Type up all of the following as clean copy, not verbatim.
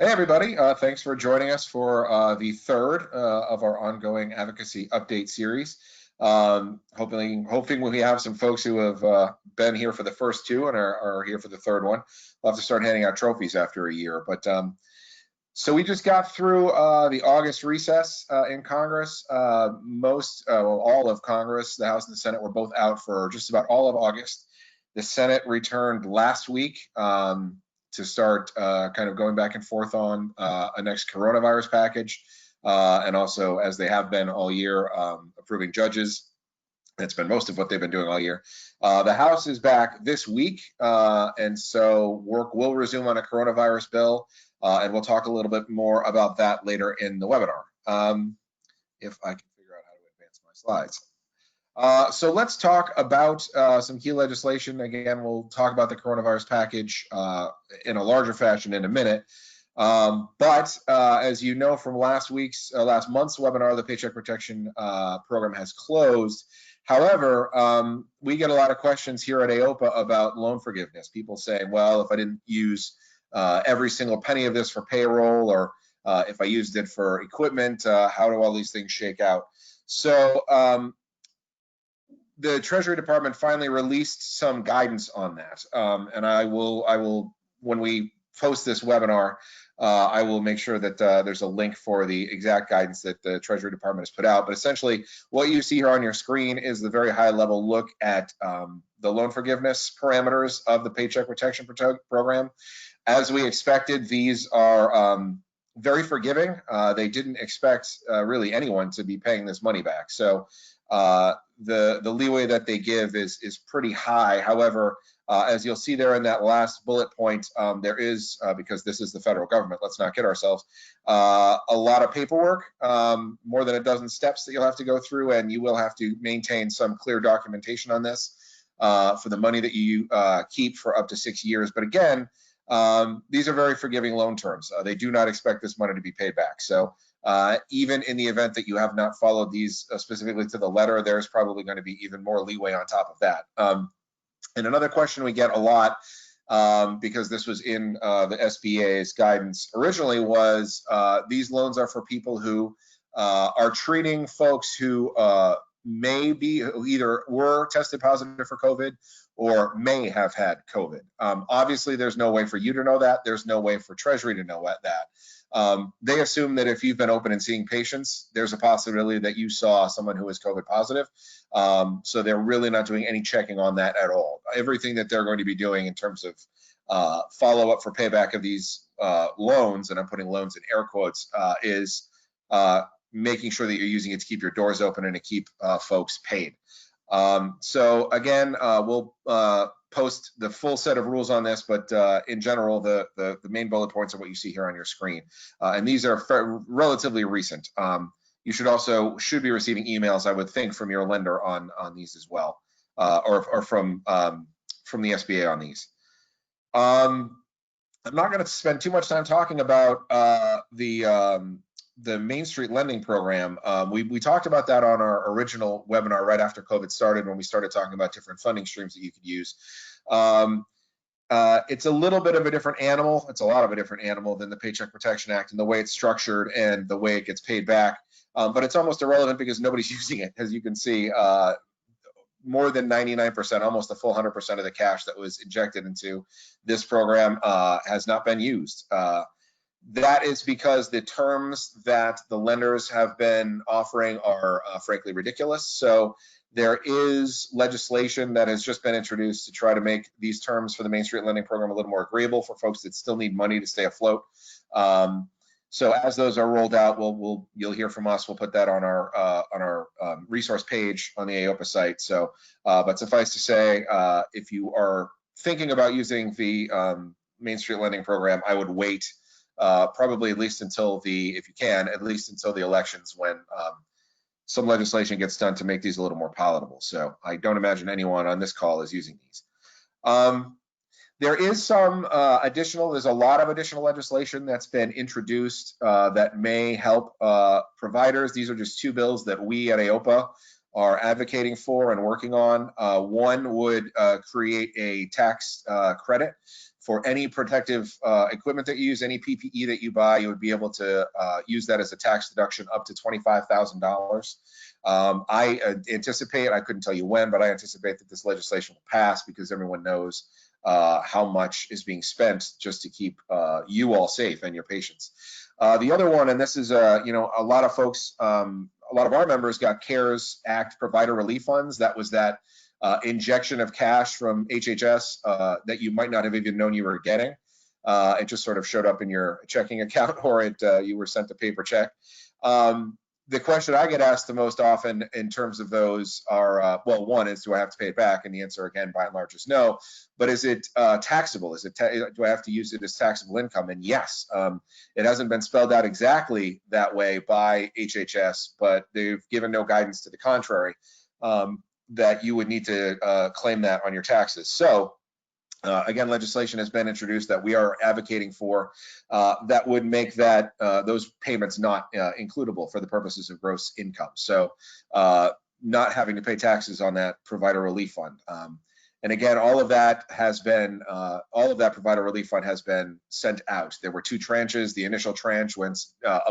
Hey everybody, thanks for joining us for the third of our ongoing advocacy update series. Hoping we have some folks who have been here for the first two and are here for the third one. We'll have to start handing out trophies after a year. But so we just got through the August recess in Congress. All of Congress, the House and the Senate, were both out for just about all of August. The Senate returned last week to start kind of going back and forth on a next coronavirus package, and also, as they have been all year, approving judges. That's been most of what they've been doing all year. The House is back this week, and so work will resume on a coronavirus bill, and we'll talk a little bit more about that later in the webinar. If I can figure out how to advance my slides. So let's talk about some key legislation. Again, we'll talk about the coronavirus package in a larger fashion in a minute. But as you know from last month's webinar, the Paycheck Protection Program has closed. However, we get a lot of questions here at AOPA about loan forgiveness. People saying, well, if I didn't use every single penny of this for payroll, or if I used it for equipment, how do all these things shake out? So the Treasury Department finally released some guidance on that, and I will, when we post this webinar, I will make sure that there's a link for the exact guidance that the Treasury Department has put out. But essentially, what you see here on your screen is the very high-level look at the loan forgiveness parameters of the Paycheck Protection Program. As we expected, these are very forgiving. They didn't expect really anyone to be paying this money back. So the leeway that they give is pretty high. However, as you'll see there in that last bullet point, there is, because this is the federal government, let's not kid ourselves, a lot of paperwork, more than a dozen steps that you'll have to go through, and you will have to maintain some clear documentation on this for the money that you keep for up to 6 years. But again, these are very forgiving loan terms. They do not expect this money to be paid back. So even in the event that you have not followed these specifically to the letter, there's probably going to be even more leeway on top of that. And another question we get a lot, because this was in the SBA's guidance originally, was these loans are for people who are treating folks who who either were tested positive for COVID or may have had COVID. Obviously, there's no way for you to know that. There's no way for Treasury to know that. They assume that if you've been open and seeing patients, there's a possibility that you saw someone who was COVID positive. So they're really not doing any checking on that at all. Everything that they're going to be doing in terms of follow-up for payback of these loans, and I'm putting loans in air quotes, is making sure that you're using it to keep your doors open and to keep folks paid. So again, we'll post the full set of rules on this, but in general, the main bullet points are what you see here on your screen. And these are relatively recent. You should be receiving emails, I would think, from your lender on these as well, or from the SBA on these. I'm not going to spend too much time talking about the Main Street Lending Program. We talked about that on our original webinar right after COVID started, when we started talking about different funding streams that you could use. It's a little bit of a different animal. It's a lot of a different animal than the Paycheck Protection Act and the way it's structured and the way it gets paid back. But it's almost irrelevant because nobody's using it. As you can see, more than 99%, almost the full 100% of the cash that was injected into this program has not been used. That is because the terms that the lenders have been offering are frankly ridiculous. So there is legislation that has just been introduced to try to make these terms for the Main Street Lending Program a little more agreeable for folks that still need money to stay afloat. So as those are rolled out, you'll hear from us. We'll put that on our resource page on the AOPA site. So, but suffice to say, if you are thinking about using the Main Street Lending Program, I would wait. Probably at least until if you can, at least until the elections, when some legislation gets done to make these a little more palatable. So I don't imagine anyone on this call is using these. There is some there's a lot of additional legislation that's been introduced that may help providers. These are just two bills that we at AOPA are advocating for and working on. One would create a tax credit for any protective equipment that you use, any PPE that you buy. You would be able to use that as a tax deduction up to $25,000. I anticipate, I couldn't tell you when, but I anticipate that this legislation will pass because everyone knows how much is being spent just to keep you all safe and your patients. The other one, and this is, you know, a lot of folks, a lot of our members got CARES Act provider relief funds. That was that injection of cash from HHS that you might not have even known you were getting. It just sort of showed up in your checking account, or you were sent a paper check. The question I get asked the most often in terms of those are, well, one is, do I have to pay it back? And the answer, again, by and large, is no. But is it taxable? Do I have to use it as taxable income? And yes, it hasn't been spelled out exactly that way by HHS, but they've given no guidance to the contrary, that you would need to claim that on your taxes. So again, legislation has been introduced that we are advocating for that would make that those payments not includable for the purposes of gross income. So not having to pay taxes on that provider relief fund. And again, all of that has been, all of that provider relief fund has been sent out. There were 2 tranches. The initial tranche, when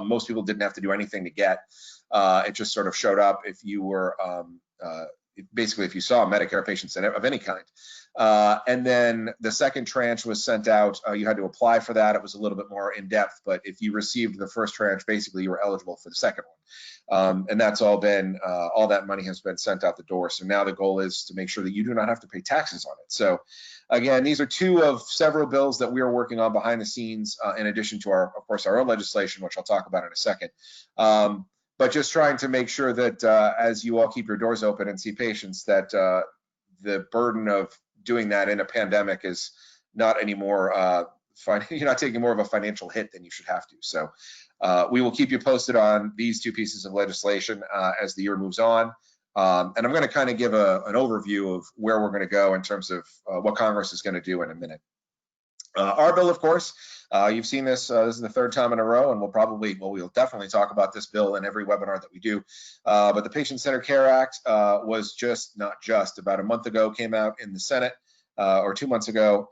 most people didn't have to do anything to get, it just sort of showed up if you were basically if you saw a Medicare patient of any kind. And then the second tranche was sent out. You had to apply for that. It was a little bit more in depth, but if you received the first tranche, basically you were eligible for the second one. And that's all been, all that money has been sent out the door. So now the goal is to make sure that you do not have to pay taxes on it. So again, these are 2 of several bills that we are working on behind the scenes, in addition to our, of course, our own legislation, which I'll talk about in a second. But just trying to make sure that as you all keep your doors open and see patients, that the burden of doing that in a pandemic is not anymore, you're not taking more of a financial hit than you should have to. So we will keep you posted on these 2 pieces of legislation as the year moves on. And I'm going to kind of give an overview of where we're going to go in terms of what Congress is going to do in a minute. Our bill, of course, you've seen this. This is the 3rd time in a row, and we'll definitely talk about this bill in every webinar that we do. But the Patient-Centered Care Act was about a month ago, came out in the Senate, or 2 months ago.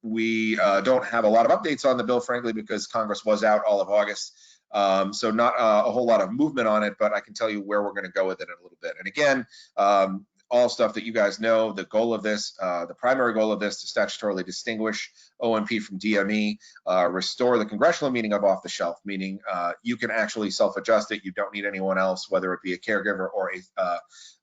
We don't have a lot of updates on the bill, frankly, because Congress was out all of August. So not a whole lot of movement on it, but I can tell you where we're going to go with it in a little bit. And again, all stuff that you guys know. The goal of this, the primary goal of this, to statutorily distinguish O&P from DME, restore the congressional meaning of off the shelf, meaning you can actually self-adjust it. You don't need anyone else, whether it be a caregiver or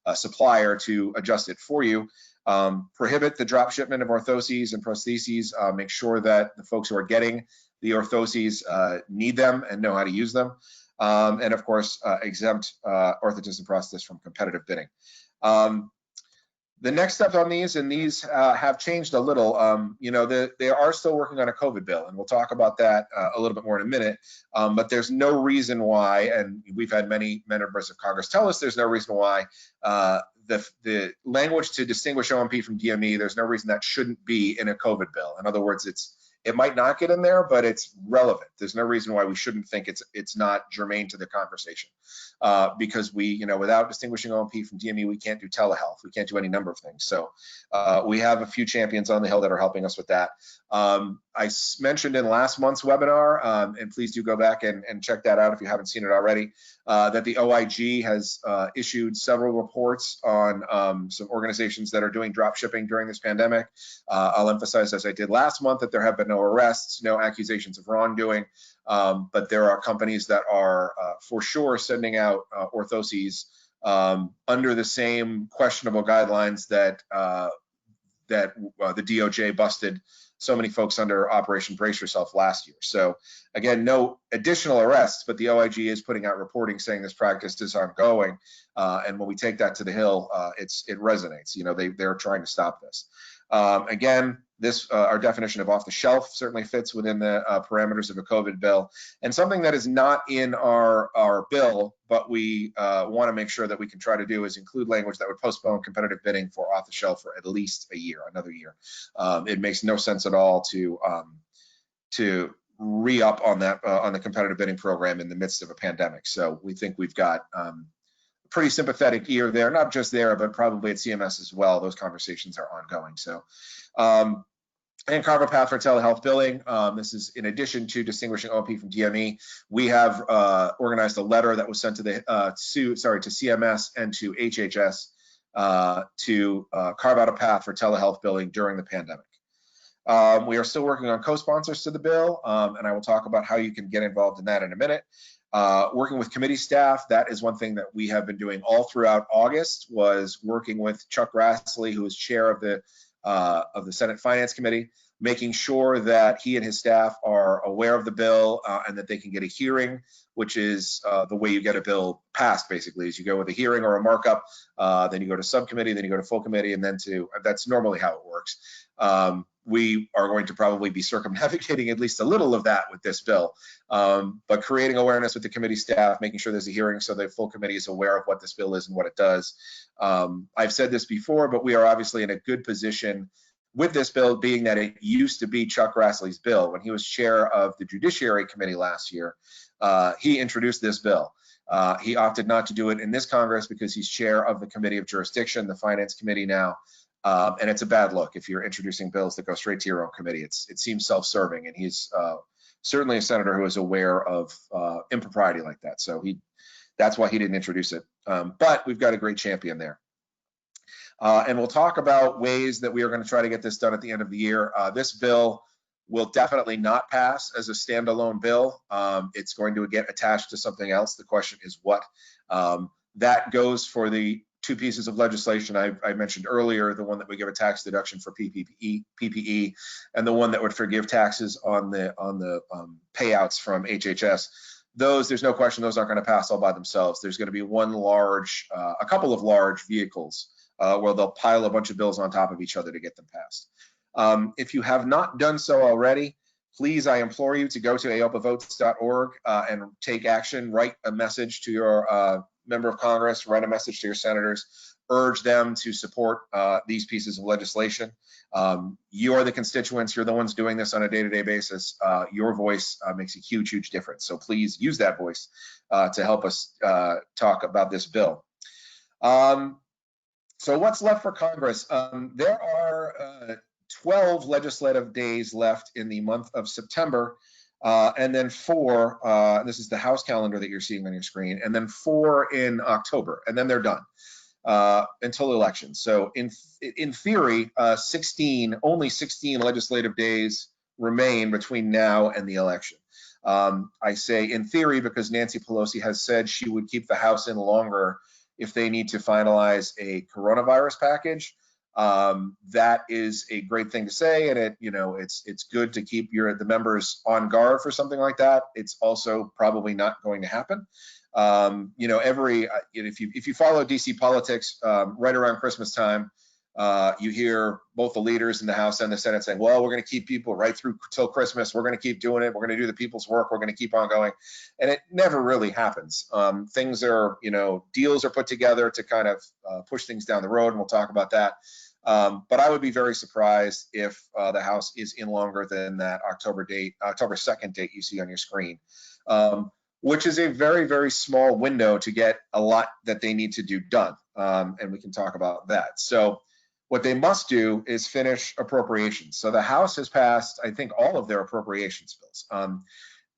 a supplier, to adjust it for you. Prohibit the drop shipment of orthoses and prostheses. Make sure that the folks who are getting the orthoses need them and know how to use them. And of course, exempt orthotists and prosthetists from competitive bidding. The next step on these, and these have changed a little, you know, they are still working on a COVID bill, and we'll talk about that a little bit more in a minute, but there's no reason why, and we've had many members of Congress tell us there's no reason why the language to distinguish O&P from DME, there's no reason that shouldn't be in a COVID bill. In other words, it might not get in there, but it's relevant. There's no reason why we shouldn't think it's not germane to the conversation, because we, you know, without distinguishing O&P from DME, we can't do telehealth. We can't do any number of things. So we have a few champions on the Hill that are helping us with that. I mentioned in last month's webinar, and please do go back and check that out if you haven't seen it already, that the OIG has issued several reports on some organizations that are doing drop shipping during this pandemic. I'll emphasize, as I did last month, that there have been no arrests, no accusations of wrongdoing, but there are companies that are for sure sending out orthoses under the same questionable guidelines that the DOJ busted so many folks under Operation Brace Yourself last year. So again, no additional arrests, but the OIG is putting out reporting saying this practice is ongoing. And when we take that to the Hill, it resonates. You know, they're trying to stop this. Again, this our definition of off the shelf certainly fits within the parameters of a COVID bill, and something that is not in our bill, but we want to make sure that we can try to do is include language that would postpone competitive bidding for off the shelf for at least a year, another year. It makes no sense at all to re-up on that on the competitive bidding program in the midst of a pandemic. So we think we've got pretty sympathetic ear there, not just there, but probably at CMS as well. Those conversations are ongoing. So, and carve a path for telehealth billing. This is in addition to distinguishing OMP from DME. We have organized a letter that was sent to the to CMS and to HHS to carve out a path for telehealth billing during the pandemic. We are still working on co-sponsors to the bill, and I will talk about how you can get involved in that in a minute. Working with committee staff, that is one thing that we have been doing all throughout August, was working with Chuck Grassley, who is chair of the Senate Finance Committee, making sure that he and his staff are aware of the bill and that they can get a hearing, which is the way you get a bill passed, basically, is you go with a hearing or a markup, then you go to subcommittee, then you go to full committee, and then that's normally how it works. We are going to probably be circumnavigating at least a little of that with this bill, but creating awareness with the committee staff, making sure there's a hearing so the full committee is aware of what this bill is and what it does. I've said this before, but we are obviously in a good position with this bill, being that it used to be Chuck Grassley's bill. When he was chair of the Judiciary Committee last year, he introduced this bill. He opted not to do it in this Congress because he's chair of the Committee of Jurisdiction, the Finance Committee now. And it's a bad look if you're introducing bills that go straight to your own committee. It seems self-serving, and he's certainly a senator who is aware of impropriety like that. So that's why he didn't introduce it. But we've got a great champion there. And we'll talk about ways that we are going to try to get this done at the end of the year. This bill will definitely not pass as a standalone bill. It's going to get attached to something else. The question is what. That goes for the two pieces of legislation I mentioned earlier, the one that would give a tax deduction for PPE, and the one that would forgive taxes on the payouts from HHS. There's no question those aren't going to pass all by themselves. There's going to be a couple of large vehicles where they'll pile a bunch of bills on top of each other to get them passed. If you have not done so already, please, I implore you to go to aopavotes.org and take action. Write a message to your member of Congress, write a message to your senators, urge them to support these pieces of legislation. You are the constituents, you're the ones doing this on a day-to-day basis. Your voice makes a huge, huge difference. So please use that voice to help us talk about this bill. So what's left for Congress? There are 12 legislative days left in the month of September, and then 4, this is the House calendar that you're seeing on your screen, and then 4 in October, and then they're done until elections. So in theory, only 16 legislative days remain between now and the election. I say in theory because Nancy Pelosi has said she would keep the House in longer if they need to finalize a coronavirus package. That is a great thing to say, and it's good to keep the members on guard for something like that. It's also probably not going to happen. If you follow DC politics, right around Christmas time, you hear both the leaders in the House and the Senate saying, well, we're going to keep people right through till Christmas. We're going to keep doing it. We're going to do the people's work. We're going to keep on going. And it never really happens. Things are, deals are put together to kind of push things down the road, and we'll talk about that. But I would be very surprised if the House is in longer than that October 2nd date you see on your screen, which is a very, very small window to get a lot that they need to do done. And we can talk about that. So what they must do is finish appropriations. So the House has passed, I think, all of their appropriations bills.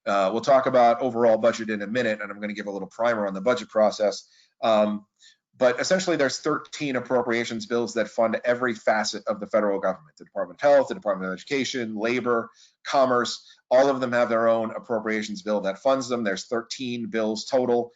We'll talk about overall budget in a minute, and I'm going to give a little primer on the budget process. But essentially, there's 13 appropriations bills that fund every facet of the federal government: the Department of Health, the Department of Education, Labor, Commerce. All of them have their own appropriations bill that funds them. There's 13 bills total.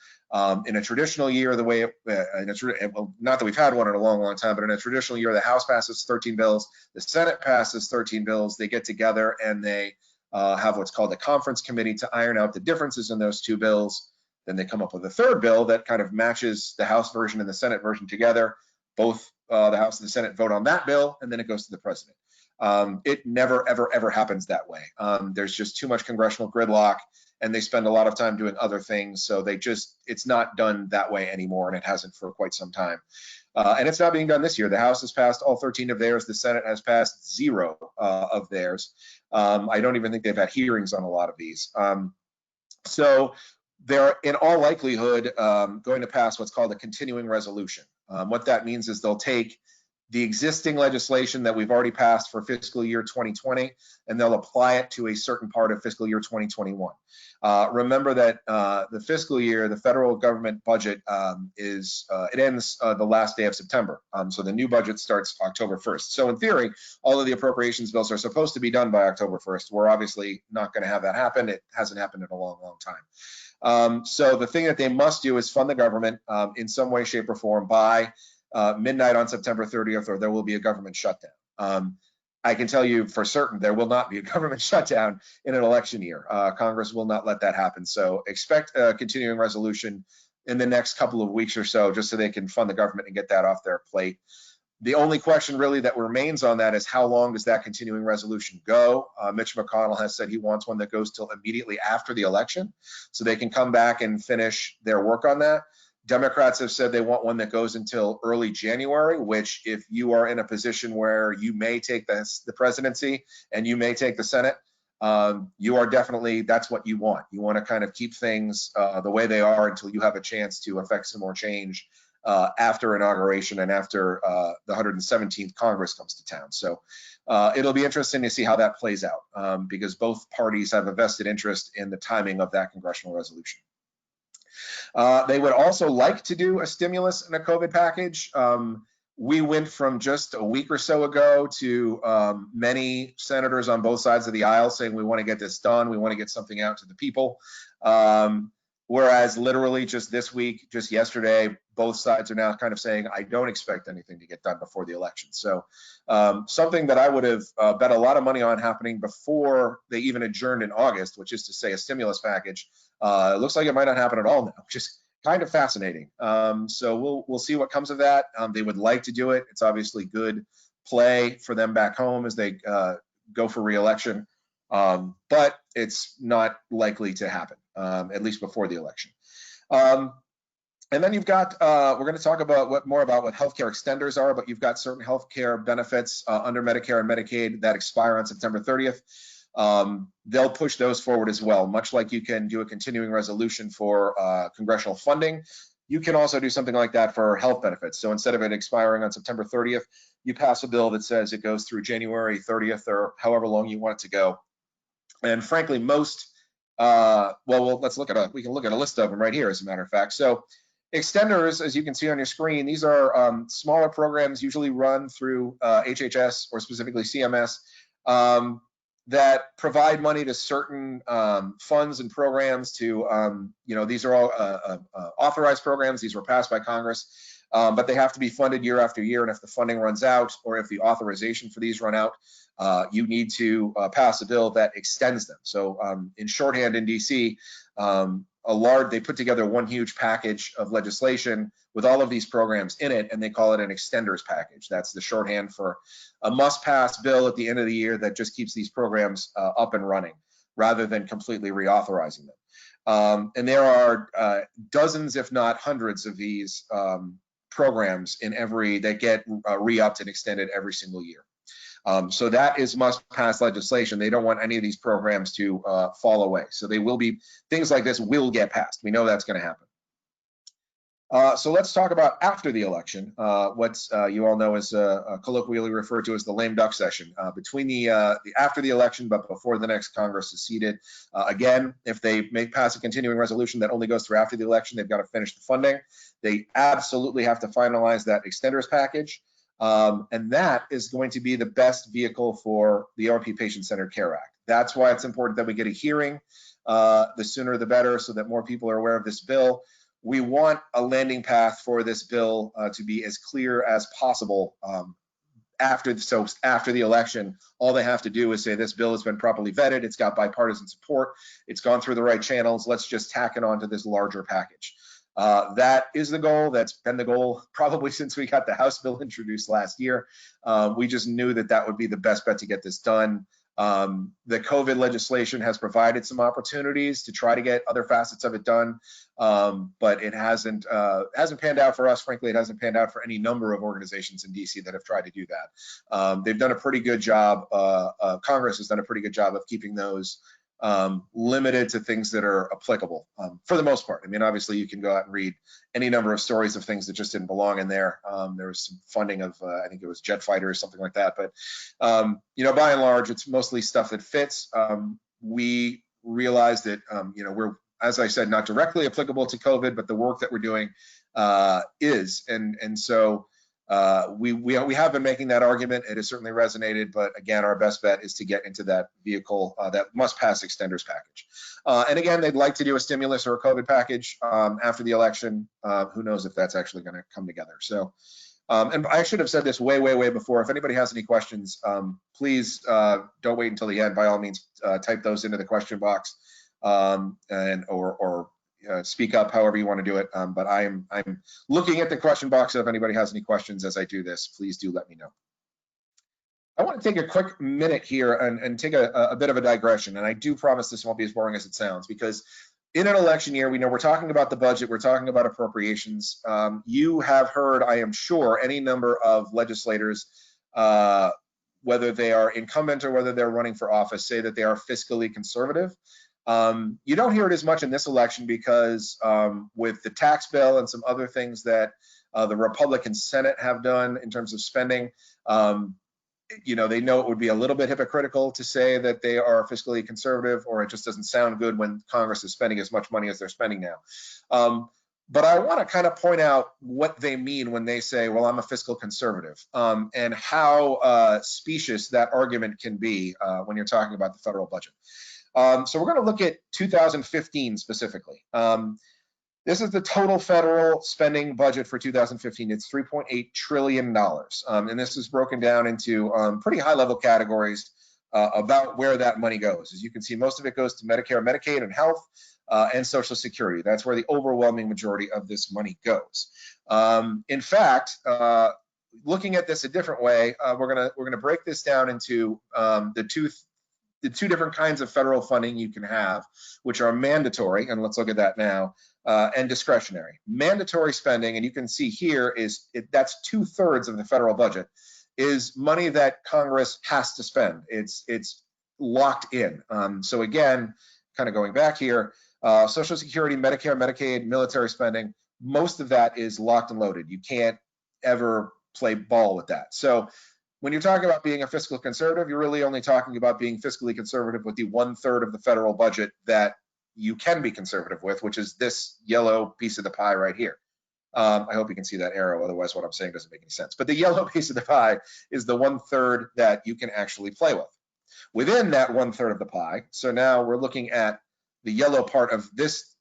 In a traditional year, not that we've had one in a long, long time, but in a traditional year, the House passes 13 bills, the Senate passes 13 bills. They get together and they have what's called a conference committee to iron out the differences in those two bills. Then they come up with a third bill that kind of matches the House version and the Senate version together. Both the House and the Senate vote on that bill, and then it goes to the president. It never, ever, ever happens that way. There's just too much congressional gridlock, and they spend a lot of time doing other things. So it's not done that way anymore, and it hasn't for quite some time. And it's not being done this year. The House has passed all 13 of theirs. The Senate has passed 0 of theirs. I don't even think they've had hearings on a lot of these. So they're in all likelihood going to pass what's called a continuing resolution. What that means is they'll take the existing legislation that we've already passed for fiscal year 2020, and they'll apply it to a certain part of fiscal year 2021. Remember that the fiscal year, the federal government budget it ends the last day of September. So the new budget starts October 1st. So in theory, all of the appropriations bills are supposed to be done by October 1st. We're obviously not going to have that happen. It hasn't happened in a long, long time. So the thing that they must do is fund the government in some way, shape, or form by midnight on September 30th, or there will be a government shutdown. I can tell you for certain there will not be a government shutdown in an election year. Congress will not let that happen. So expect a continuing resolution in the next couple of weeks or so, just so they can fund the government and get that off their plate. The only question really that remains on that is how long does that continuing resolution go? Mitch McConnell has said he wants one that goes till immediately after the election, so they can come back and finish their work on that. Democrats have said they want one that goes until early January, which if you are in a position where you may take the presidency and you may take the Senate, you are definitely, that's what you want. You want to kind of keep things the way they are until you have a chance to affect some more change after inauguration and after the 117th Congress comes to town. So it'll be interesting to see how that plays out because both parties have a vested interest in the timing of that congressional resolution. They would also like to do a stimulus and a COVID package. We went from just a week or so ago to many senators on both sides of the aisle saying we want to get this done, we want to get something out to the people. Whereas literally just this week, just yesterday, both sides are now kind of saying, I don't expect anything to get done before the election. So something that I would have bet a lot of money on happening before they even adjourned in August, which is to say a stimulus package, it looks like it might not happen at all now, which is kind of fascinating. So we'll see what comes of that. They would like to do it. It's obviously good play for them back home as they go for re-election, but it's not likely to happen, at least before the election. And then you've got, we're going to talk about more about what healthcare extenders are, but you've got certain healthcare benefits under Medicare and Medicaid that expire on September 30th. They'll push those forward as well, much like you can do a continuing resolution for congressional funding. You can also do something like that for health benefits. So instead of it expiring on September 30th, you pass a bill that says it goes through January 30th or however long you want it to go. And frankly, most, let's look at we can look at a list of them right here, as a matter of fact. So extenders, as you can see on your screen, these are smaller programs usually run through HHS or specifically CMS that provide money to certain funds and programs to, these are all authorized programs. These were passed by Congress, but they have to be funded year after year. And if the funding runs out or if the authorization for these run out, you need to pass a bill that extends them. So in shorthand in DC, they put together one huge package of legislation with all of these programs in it, and they call it an extenders package. That's the shorthand for a must-pass bill at the end of the year that just keeps these programs up and running rather than completely reauthorizing them. And there are dozens, if not hundreds, of these programs that get re-upped and extended every single year. So that is must-pass legislation. They don't want any of these programs to fall away. So things like this will get passed. We know that's going to happen. So let's talk about after the election, what you all know is colloquially referred to as the lame duck session, between after the election but before the next Congress is seated. Again, if they pass a continuing resolution that only goes through after the election, they've got to finish the funding. They absolutely have to finalize that extenders package. And that is going to be the best vehicle for the AOPA Patient-Centered Care Act. That's why it's important that we get a hearing. The sooner the better, so that more people are aware of this bill. We want a landing path for this bill to be as clear as possible after the election. All they have to do is say this bill has been properly vetted, it's got bipartisan support, it's gone through the right channels, let's just tack it onto this larger package. That is the goal. That's been the goal probably since we got the House bill introduced last year. We just knew that would be the best bet to get this done. The COVID legislation has provided some opportunities to try to get other facets of it done, but it hasn't panned out for us. Frankly, it hasn't panned out for any number of organizations in DC that have tried to do that. They've done a pretty good job. Congress has done a pretty good job of keeping those limited to things that are applicable for the most part. I mean, obviously, you can go out and read any number of stories of things that just didn't belong in there. There was some funding of, I think it was jet fighters, something like that. But, you know, by and large, it's mostly stuff that fits. We realize that, you know, we're, as I said, not directly applicable to COVID, but the work that we're doing is. And so we have been making that argument. It has certainly resonated, but again, our best bet is to get into that vehicle, that must pass extenders package. And again, they'd like to do a stimulus or a COVID package after the election. Who knows if that's actually going to come together. So, and I should have said this way before. If anybody has any questions, please don't wait until the end. By all means, type those into the question box or speak up however you want to do it. But I'm looking at the question box. So if anybody has any questions as I do this, please do let me know. I want to take a quick minute here and take a bit of a digression. And I do promise this won't be as boring as it sounds, because in an election year, we know we're talking about the budget, we're talking about appropriations. You have heard, I am sure, any number of legislators, whether they are incumbent or whether they're running for office, say that they are fiscally conservative. You don't hear it as much in this election because with the tax bill and some other things that the Republican Senate have done in terms of spending, you know, they know it would be a little bit hypocritical to say that they are fiscally conservative, or it just doesn't sound good when Congress is spending as much money as they're spending now. But I want to kind of point out what they mean when they say, well, I'm a fiscal conservative, and how specious that argument can be when you're talking about the federal budget. So we're going to look at 2015 specifically. This is the total federal spending budget for 2015. It's $3.8 trillion. And this is broken down into pretty high level categories about where that money goes. As you can see, most of it goes to Medicare, Medicaid, and health, and Social Security. That's where the overwhelming majority of this money goes. In fact, looking at this a different way, we're gonna break this down into the two different kinds of federal funding you can have, which are mandatory, and let's look at that now, and discretionary. Mandatory spending, and you can see here, that's 2/3 of the federal budget, is money that Congress has to spend. It's locked in. So again, kind of going back here, Social Security, Medicare, Medicaid, military spending, most of that is locked and loaded. You can't ever play ball with that. So when you're talking about being a fiscal conservative, you're really only talking about being fiscally conservative with the 1/3 of the federal budget that you can be conservative with, which is this yellow piece of the pie right here. I hope you can see that arrow, otherwise what I'm saying doesn't make any sense. But the yellow piece of the pie is the 1/3 that you can actually play with. Within that 1/3 of the pie, so now we're looking at the yellow part of this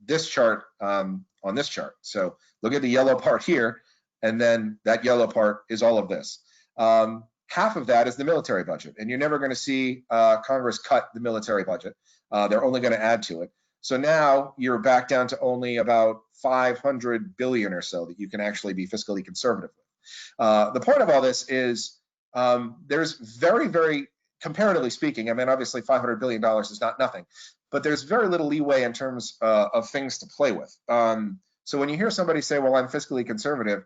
this chart on this chart. So look at the yellow part here, and then that yellow part is all of this. Half of that is the military budget, and you're never going to see Congress cut the military budget. They're only going to add to it. So now you're back down to only about $500 billion or so that you can actually be fiscally conservative with. The point of all this is there's very, comparatively speaking, I mean, obviously $500 billion is not nothing, but there's very little leeway in terms of things to play with. So when you hear somebody say, well, I'm fiscally conservative,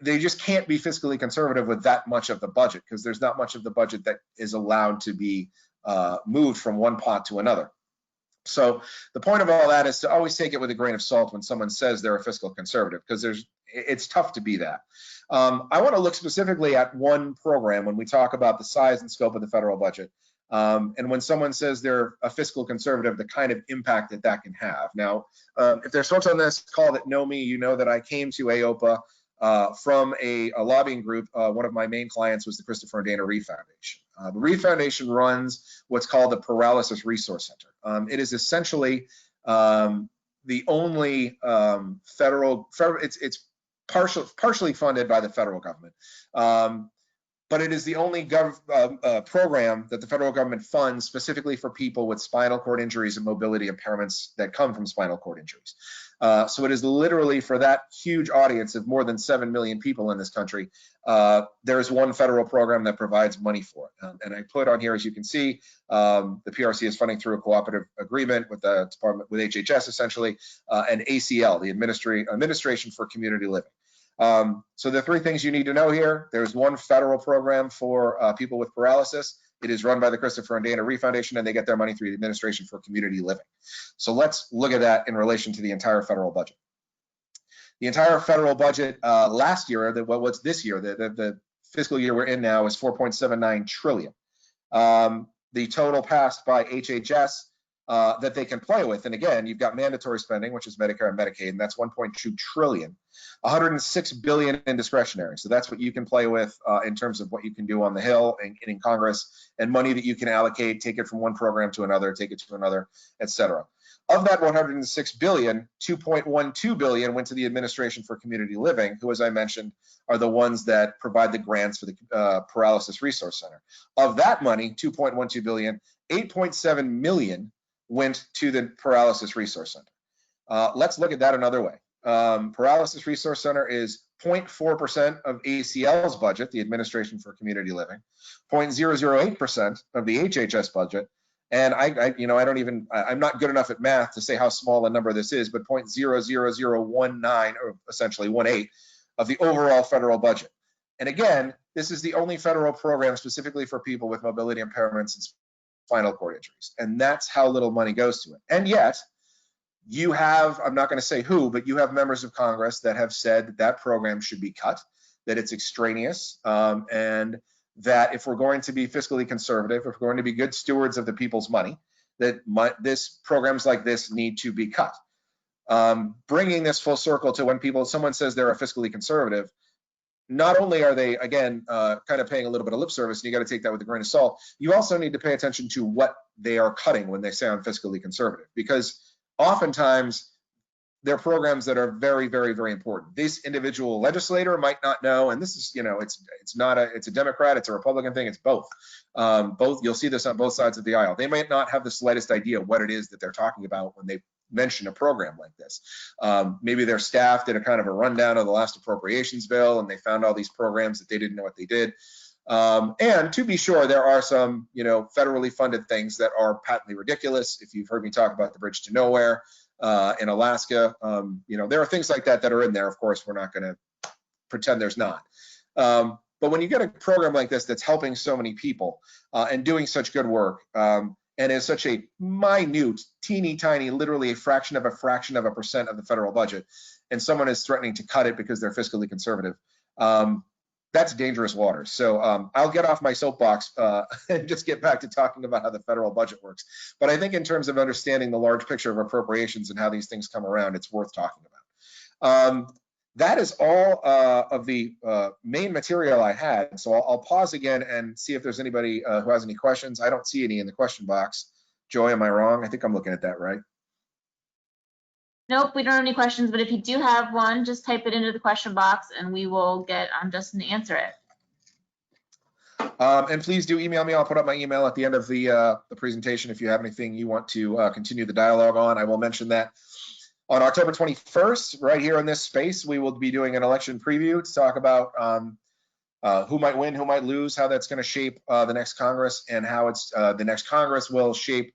they just can't be fiscally conservative with that much of the budget, because there's not much of the budget that is allowed to be moved from one pot to another. So the point of all that is to always take it with a grain of salt when someone says they're a fiscal conservative, because it's tough to be that. I want to look specifically at one program when we talk about the size and scope of the federal budget. And when someone says they're a fiscal conservative, the kind of impact that can have. Now, if there's folks on this call that know me, you know that I came to AOPA from a lobbying group. One of my main clients was the Christopher and Dana Reeve Foundation. The Reeve Foundation runs what's called the Paralysis Resource Center. It is essentially the only federal it's partially funded by the federal government, but it is the only program that the federal government funds specifically for people with spinal cord injuries and mobility impairments that come from spinal cord injuries. So it is literally for that huge audience of more than 7 million people in this country. There is one federal program that provides money for it. And I put on here, as you can see, the PRC is funding through a cooperative agreement with the department, with HHS essentially, and ACL, the Administration for Community Living. So the three things you need to know here: there's one federal program for people with paralysis. It is run by the Christopher and Dana Reeve Foundation, and they get their money through the Administration for Community Living. So let's look at that in relation to the entire federal budget. The entire federal budget last year, what's this year, the fiscal year we're in now, is $4.79 trillion. The total passed by HHS that they can play with, and again, you've got mandatory spending, which is Medicare and Medicaid, and that's $1.2 trillion. $106 billion in discretionary, so that's what you can play with in terms of what you can do on the Hill and in Congress, and money that you can allocate, take it from one program to another, take it to another, etc. Of that $106 billion, $2.12 billion went to the Administration for Community Living, who, as I mentioned, are the ones that provide the grants for the Paralysis Resource Center. Of that money, $2.12 billion, $8.7 million went to the Paralysis Resource Center. Let's look at that another way. Paralysis Resource Center is 0.4% of ACL's budget, the Administration for Community Living, 0.008% of the HHS budget, and I'm not good enough at math to say how small a number this is, but 0.00019, or essentially 1/8 of the overall federal budget. And again, this is the only federal program specifically for people with mobility impairments and spinal cord injuries, and that's how little money goes to it. And yet, you have, I'm not going to say who, but you have members of Congress that have said that that program should be cut, that it's extraneous, and that if we're going to be fiscally conservative, if we're going to be good stewards of the people's money, that programs like this need to be cut. Bringing this full circle to when someone says they're a fiscally conservative, not only are they, again, kind of paying a little bit of lip service, and you got to take that with a grain of salt, you also need to pay attention to what they are cutting when they sound fiscally conservative, because oftentimes they're programs that are very, very, very important. This individual legislator might not know, and this is, it's a Democrat, it's a Republican thing, it's both. You'll see this on both sides of the aisle. They might not have the slightest idea what it is that they're talking about when they mention a program like this. Maybe their staff did a kind of a rundown of the last appropriations bill, and they found all these programs that they didn't know what they did. And to be sure, there are some, federally funded things that are patently ridiculous. If you've heard me talk about the Bridge to Nowhere in Alaska, there are things like that that are in there. Of course, we're not going to pretend there's not. But when you get a program like this that's helping so many people and doing such good work, and is such a minute, teeny tiny, literally a fraction of a percent of the federal budget, and someone is threatening to cut it because they're fiscally conservative, that's dangerous waters. So I'll get off my soapbox and just get back to talking about how the federal budget works. But I think in terms of understanding the large picture of appropriations and how these things come around, it's worth talking about. That is all of the main material I had. So I'll pause again and see if there's anybody who has any questions. I don't see any in the question box. Joy, am I wrong? I think I'm looking at that right. Nope, we don't have any questions, but if you do have one, just type it into the question box and we will get Justin to answer it. And please do email me. I'll put up my email at the end of the presentation if you have anything you want to continue the dialogue on. I will mention that on October 21st, right here in this space, we will be doing an election preview to talk about who might win, who might lose, how that's going to shape the next Congress, and how the next Congress will shape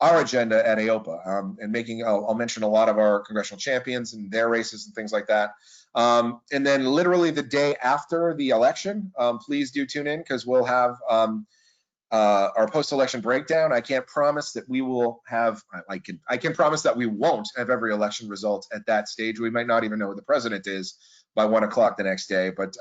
our agenda at AOPA, and I'll mention a lot of our congressional champions and their races and things like that. And then literally the day after the election, please do tune in, because we'll have our post-election breakdown. I can't promise that we will have, I can promise that we won't have every election result at that stage. We might not even know who the president is by 1 o'clock the next day, but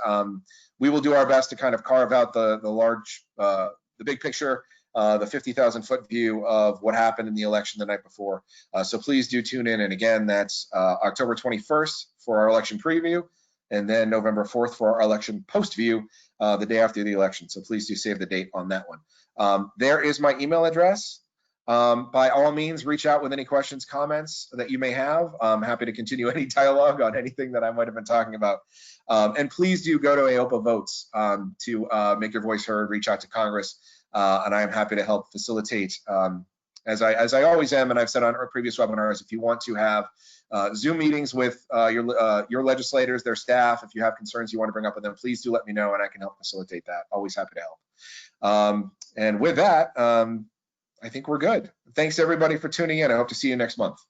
we will do our best to kind of carve out the big picture, the 50,000 foot view of what happened in the election the night before. So please do tune in. And again, that's October 21st for our election preview, and then November 4th for our election post view, the day after the election. So please do save the date on that one. There is my email address. By all means, reach out with any questions, comments that you may have. I'm happy to continue any dialogue on anything that I might have been talking about. And please do go to AOPA Votes to make your voice heard, reach out to Congress, and I am happy to help facilitate, as I always am, and I've said on our previous webinars, if you want to have Zoom meetings with your legislators, their staff, if you have concerns you want to bring up with them, please do let me know and I can help facilitate that. Always happy to help. And with that, I think we're good. Thanks everybody for tuning in. I hope to see you next month.